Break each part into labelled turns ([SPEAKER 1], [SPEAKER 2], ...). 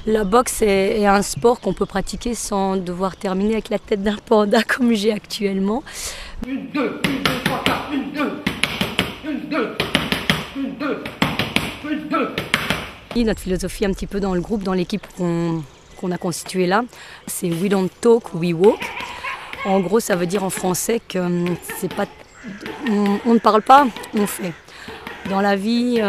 [SPEAKER 1] La boxe est un sport qu'on peut pratiquer sans devoir terminer avec la tête d'un panda comme j'ai actuellement.
[SPEAKER 2] 1, 2, 3, 4, 1, 2, 1, 2, 1, 2, 1, 2.
[SPEAKER 1] Notre philosophie un petit peu dans le groupe, dans l'équipe qu'on a constituée là, c'est We don't talk, we walk. En gros, ça veut dire en français que c'est pas, on ne parle pas, on fait. Dans la vie,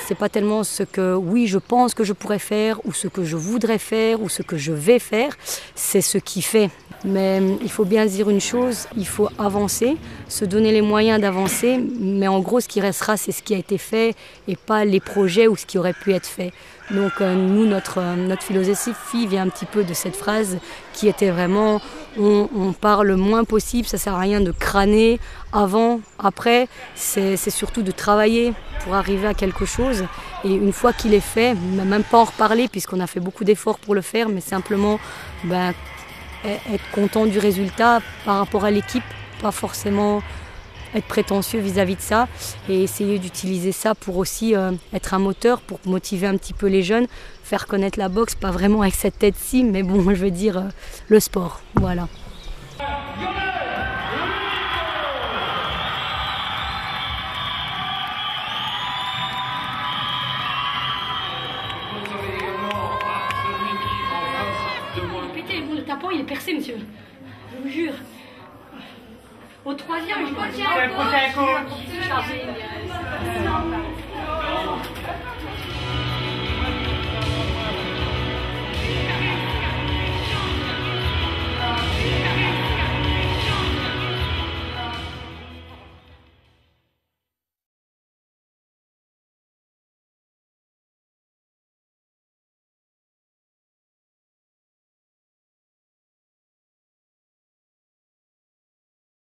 [SPEAKER 1] c'est pas tellement ce que, oui, je pense que je pourrais faire, ou ce que je voudrais faire, ou ce que je vais faire, c'est ce qui fait. Mais il faut bien dire une chose, il faut avancer, se donner les moyens d'avancer, mais en gros, ce qui restera, c'est ce qui a été fait, et pas les projets ou ce qui aurait pu être fait. Donc nous, notre philosophie vient un petit peu de cette phrase qui était vraiment on parle le moins possible, ça ne sert à rien de crâner avant, après, c'est surtout de travailler pour arriver à quelque chose. Et une fois qu'il est fait, même pas en reparler puisqu'on a fait beaucoup d'efforts pour le faire, mais simplement être content du résultat par rapport à l'équipe, pas forcément être prétentieux vis-à-vis de ça et essayer d'utiliser ça pour aussi être un moteur, pour motiver un petit peu les jeunes, faire connaître la boxe, pas vraiment avec cette tête-ci, mais bon, je veux dire le sport, voilà.
[SPEAKER 3] Le tapon, il est percé, monsieur. Je vous jure. Au troisième, je crois.